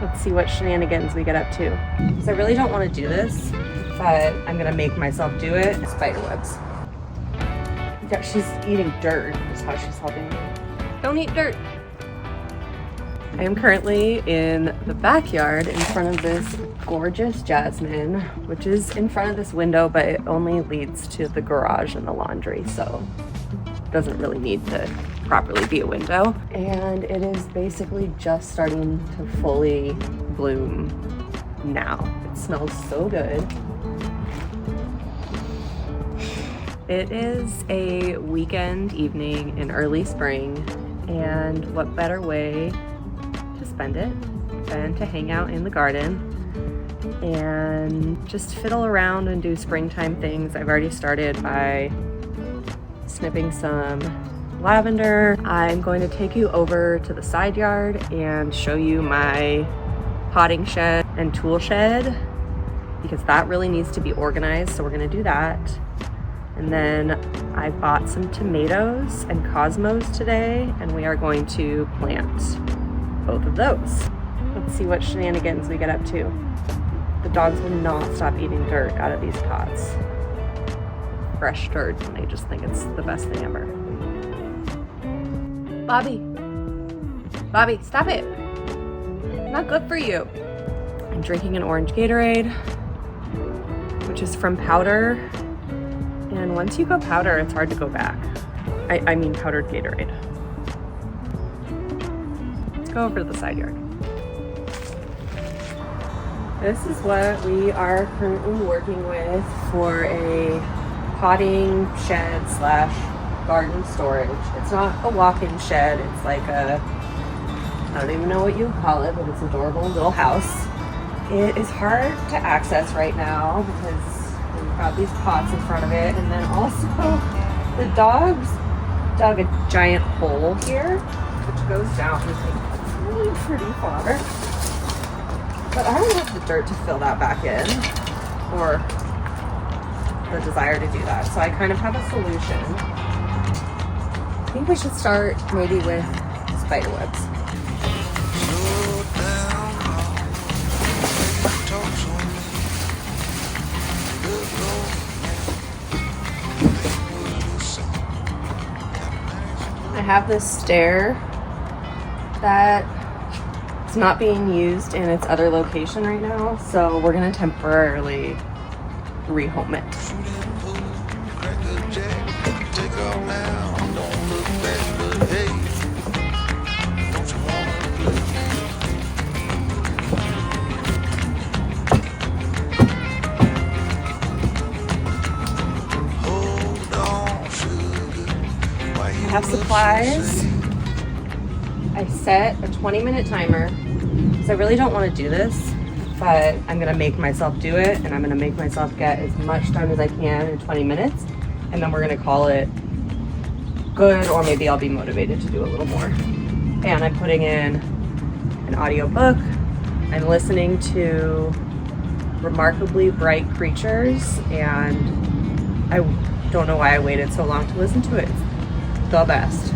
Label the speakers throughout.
Speaker 1: Let's see what shenanigans we get up to. Because I really don't want to do this, but I'm gonna make myself do it. Spiderwebs. Yeah, she's eating dirt is how she's helping me. Don't eat dirt. I am currently in the backyard in front of this gorgeous jasmine, which is in front of this window, but it only leads to the garage and the laundry, so it doesn't really need to properly be a window. And it is basically just starting to fully bloom now. It smells so good. It is a weekend evening in early spring, and what better way to spend it than to hang out in the garden and just fiddle around and do springtime things. I've already started by snipping some lavender. I'm going to take you over to the side yard and show you my potting shed and tool shed, because that really needs to be organized, so we're going to do that. And then I bought some tomatoes and cosmos today, and we are going to plant both of those. Let's see what shenanigans we get up to. The dogs will not stop eating dirt out of these pots. Fresh dirt, and they just think it's the best thing ever. Bobby, stop it. Not good for you. I'm drinking an orange Gatorade, which is from Powder. And once you go powder, it's hard to go back. I mean powdered Gatorade. Let's go over to the side yard. This is what we are currently working with for a potting shed / garden storage. It's not a walk-in shed. It's like a, I don't even know what you call it, but it's an adorable little house. It is hard to access right now because we've got these pots in front of it, and then also the dogs dug a giant hole here, which goes down and it's really pretty far. But I don't have the dirt to fill that back in, or the desire to do that. So I kind of have a solution. I think we should start maybe with spiderwebs. I have this stair that is not being used in its other location right now, so we're gonna temporarily rehome it. I have supplies. I set a 20-minute timer because I really don't want to do this, but I'm gonna make myself do it, and I'm gonna make myself get as much time as I can in 20 minutes, and then we're gonna call it good, or maybe I'll be motivated to do a little more. And I'm putting in an audiobook. I'm listening to Remarkably Bright Creatures, and I don't know why I waited so long to listen to it. It's the best.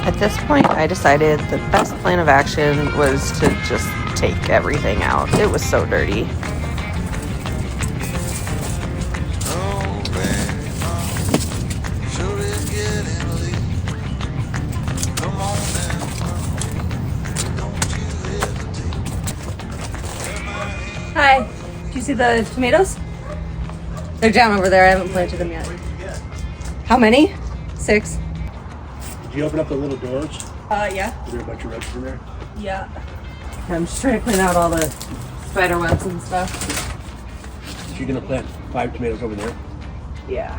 Speaker 1: At this point, I decided the best plan of action was to just take everything out. It was so dirty. Hi, do you see the tomatoes? They're down over there. I haven't planted them yet. How many? 6.
Speaker 2: Did you open up the little doors?
Speaker 1: Yeah.
Speaker 2: Is there a bunch of roots in there?
Speaker 1: Yeah. I'm just trying to clean out all the spider webs and stuff.
Speaker 2: So you're gonna plant 5 tomatoes over there?
Speaker 1: Yeah.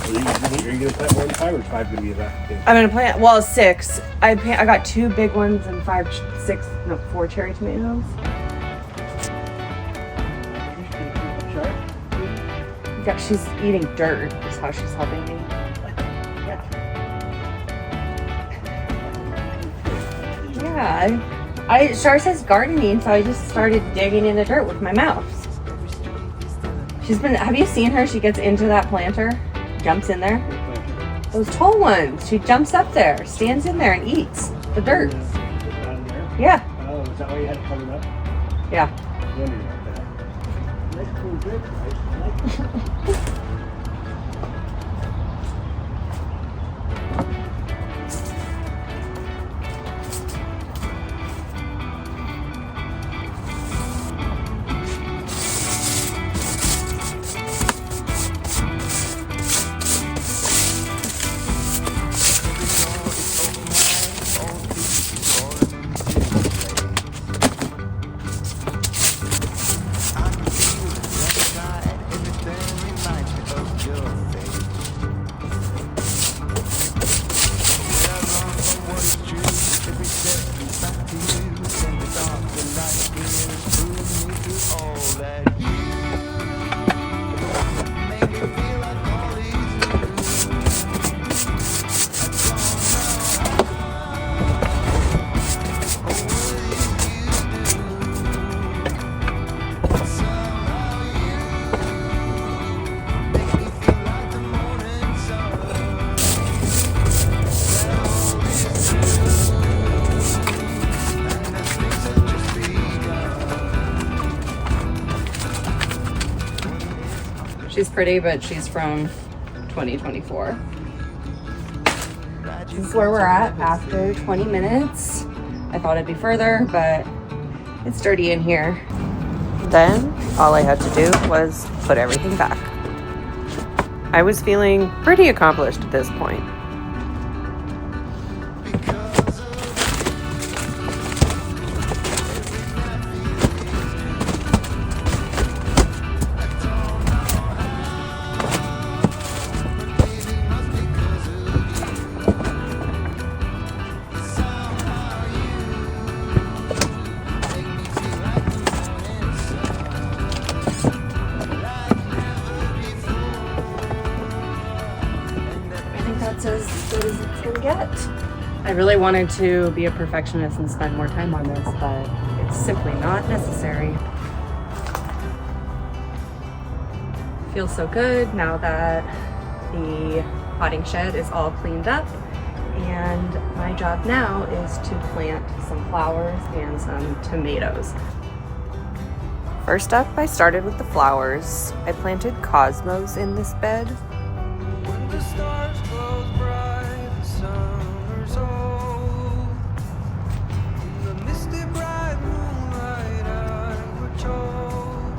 Speaker 2: Are you gonna plant more than 5 or is 5 gonna be enough?
Speaker 1: I'm gonna plant, well, 6. I got 2 big ones and 4 cherry tomatoes. Yeah, she's eating dirt is how she's helping me. Yeah, Shar says gardening, so I just started digging in the dirt with my mouth. Have you seen her? She gets into that planter, jumps in there. Those tall ones, she jumps up there, stands in there and eats the dirt. Yeah.
Speaker 2: Oh, is that why you had to cover it up?
Speaker 1: Yeah.
Speaker 2: I wondered about that. Nice cool dirt, right? I like it.
Speaker 1: She's pretty, but she's from 2024. This is where we're at after 20 minutes. I thought it'd be further, but it's dirty in here. Then all I had to do was put everything back. I was feeling pretty accomplished at this point. As good as it's gonna get. I really wanted to be a perfectionist and spend more time on this, but it's simply not necessary. Feels so good now that the potting shed is all cleaned up, and my job now is to plant some flowers and some tomatoes. First up, I started with the flowers. I planted cosmos in this bed.
Speaker 3: When the stars close bright, the summer's old. In the misty bright moonlight I watch all.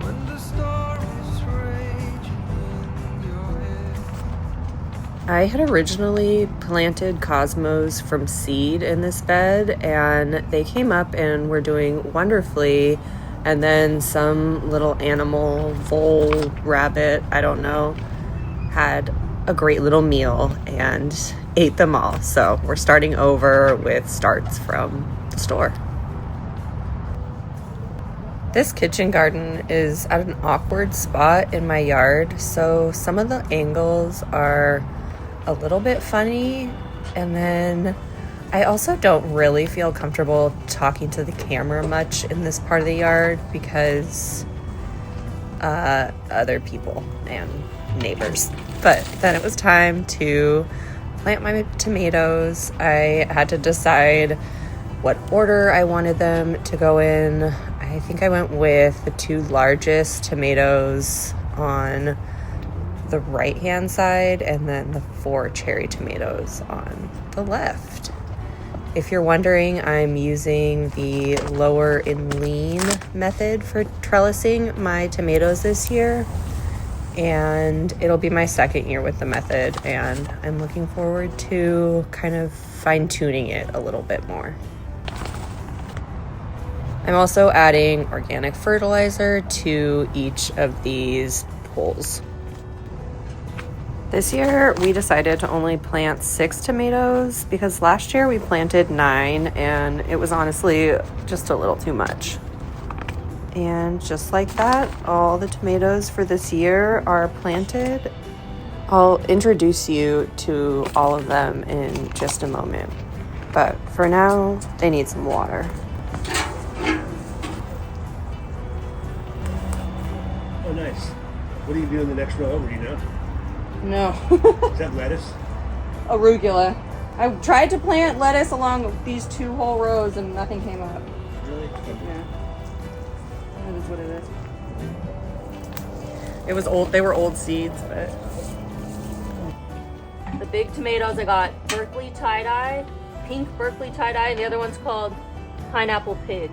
Speaker 3: When the storm is raging in your head.
Speaker 1: I had originally planted cosmos from seed in this bed, and they came up and were doing wonderfully. And then some little animal, vole, rabbit, I don't know, had a great little meal and ate them all. So we're starting over with starts from the store. This kitchen garden is at an awkward spot in my yard, so some of the angles are a little bit funny, and then I also don't really feel comfortable talking to the camera much in this part of the yard because other people and neighbors. But then it was time to plant my tomatoes. I had to decide what order I wanted them to go in. I think I went with the 2 largest tomatoes on the right hand side and then the 4 cherry tomatoes on the left. If you're wondering, I'm using the lower in lean method for trellising my tomatoes this year, and it'll be my second year with the method, and I'm looking forward to kind of fine-tuning it a little bit more. I'm also adding organic fertilizer to each of these poles. This year we decided to only plant 6 tomatoes because last year we planted 9 and it was honestly just a little too much. And just like that, all the tomatoes for this year are planted. I'll introduce you to all of them in just a moment. But for now, they need some water.
Speaker 2: Oh, nice. What do you do in the next row over, do you know?
Speaker 1: No.
Speaker 2: Is that lettuce?
Speaker 1: Arugula. I tried to plant lettuce along these 2 whole rows and nothing came up.
Speaker 2: Really?
Speaker 1: Yeah. That is what it is. It was old, they were old seeds, but. The big tomatoes, I got Berkeley tie-dye, pink Berkeley tie-dye, and the other one's called Pineapple Pig.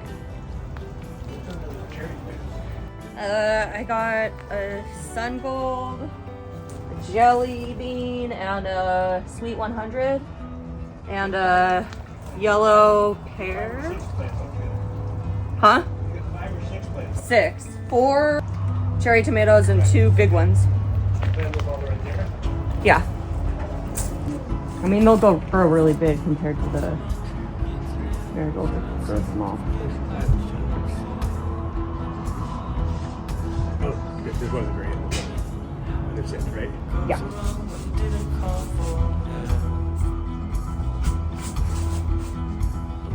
Speaker 1: I got a Sun Gold, a Jelly Bean, and a Sweet 100, and a Yellow Pear.
Speaker 2: 6 plants altogether.
Speaker 1: Huh?
Speaker 2: You got 5 or 6 plants.
Speaker 1: 6. 4 cherry tomatoes and 2 big ones.
Speaker 2: Plant those all right there.
Speaker 1: Yeah. I mean, they'll grow really big compared to the marigolds. They're so small.
Speaker 2: Oh, this one's very end. That's it, right?
Speaker 1: Yeah.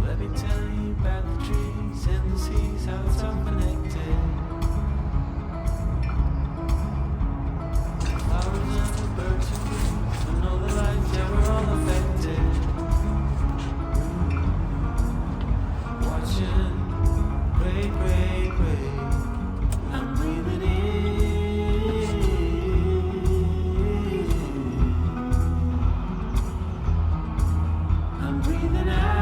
Speaker 3: Let me tell you about the trees and the seas, how it's all connected. Flowers and the birds and bees, and all the lights, yeah, we're all affected. Watching, great, great, great. I'm breathing in. I'm breathing out.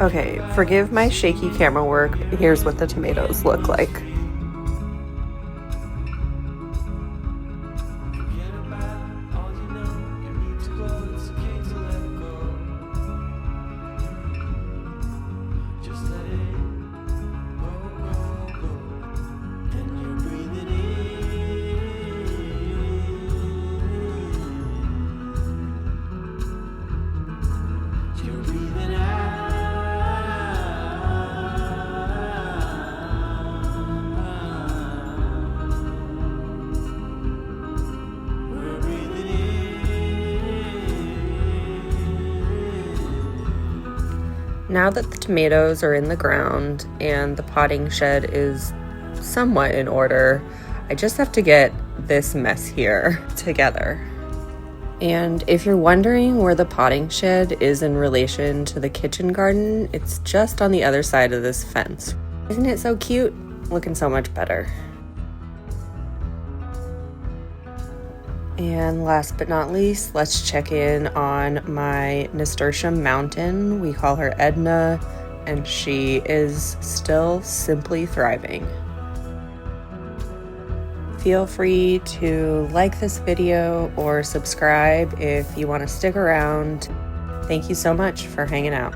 Speaker 1: Okay, forgive my shaky camera work. Here's what the tomatoes look like. Now that the tomatoes are in the ground and the potting shed is somewhat in order, I just have to get this mess here together. And if you're wondering where the potting shed is in relation to the kitchen garden, it's just on the other side of this fence. Isn't it so cute? Looking so much better. And last but not least, let's check in on my nasturtium mountain. We call her Edna, and she is still simply thriving. Feel free to like this video or subscribe if you want to stick around. Thank you so much for hanging out.